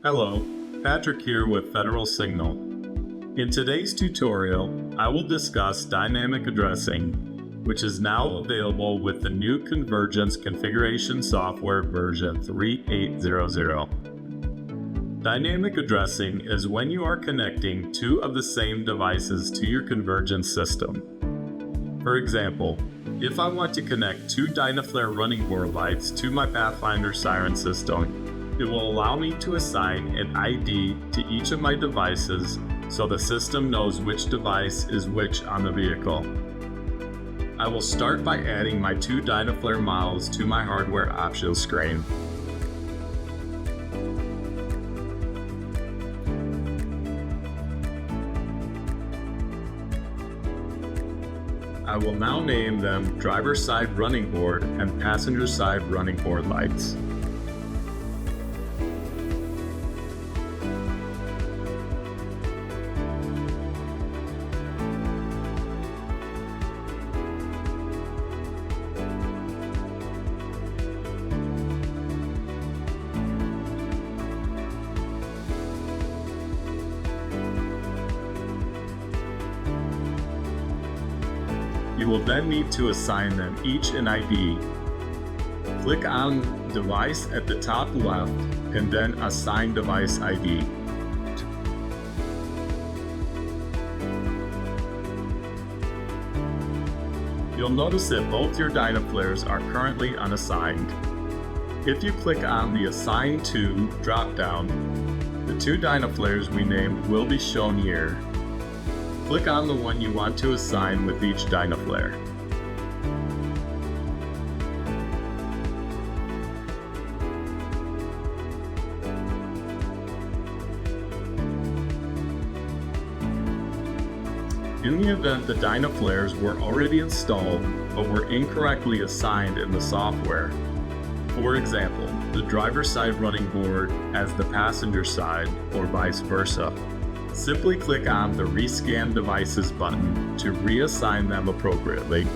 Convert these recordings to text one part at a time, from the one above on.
Hello, Patrick here with Federal Signal. In today's tutorial, I will discuss dynamic addressing, which is now available with the new Convergence configuration software version 3800. Dynamic addressing is when you are connecting two of the same devices to your Convergence system. For example, if I want to connect two DynaFlare running board lights to my Pathfinder Siren system, it will allow me to assign an ID to each of my devices so the system knows which device is which on the vehicle. I will start by adding my two DynaFlare models to my hardware options screen. I will now name them driver side running board and passenger side running board lights. You will then need to assign them each an ID. Click on Device at the top left and then Assign Device ID. You'll notice that both your DynaFlares are currently unassigned. If you click on the Assign To drop-down, the two DynaFlares we named will be shown here. Click on the one you want to assign with each DynaFlare. In the event the DynaFlares were already installed but were incorrectly assigned in the software, for example, the driver side running board as the passenger side or vice versa, simply click on the Rescan Devices button to reassign them appropriately.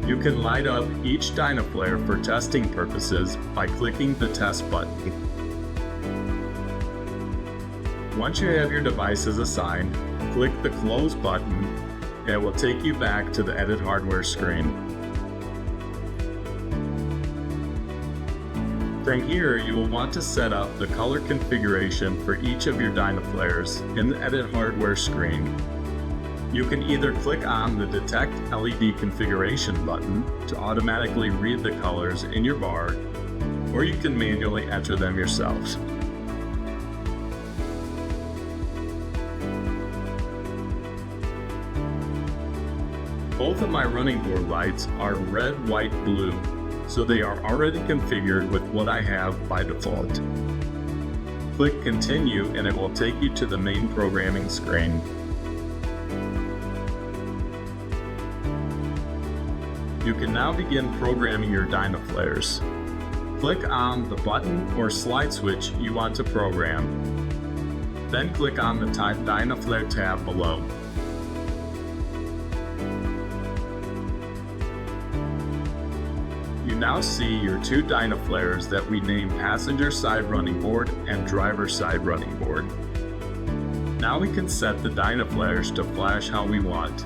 You can light up each DynaFlare for testing purposes by clicking the Test button. Once you have your devices assigned, click the Close button and it will take you back to the Edit Hardware screen. From here, you will want to set up the color configuration for each of your DynaFlares in the Edit Hardware screen. You can either click on the Detect LED Configuration button to automatically read the colors in your bar, or you can manually enter them yourselves. Both of my running board lights are red, white, blue, so they are already configured with what I have by default. Click Continue and it will take you to the main programming screen. You can now begin programming your DynaFlares. Click on the button or slide switch you want to program. Then click on the DynaFlare tab below. You now see your two DynaFlares that we named Passenger Side Running Board and Driver Side Running Board. Now we can set the DynaFlares to flash how we want.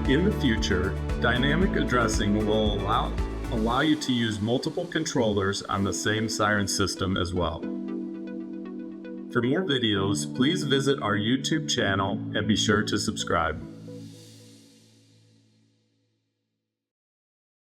In the future, dynamic addressing will allow you to use multiple controllers on the same Siren system as well. For more videos, please visit our YouTube channel and be sure to subscribe.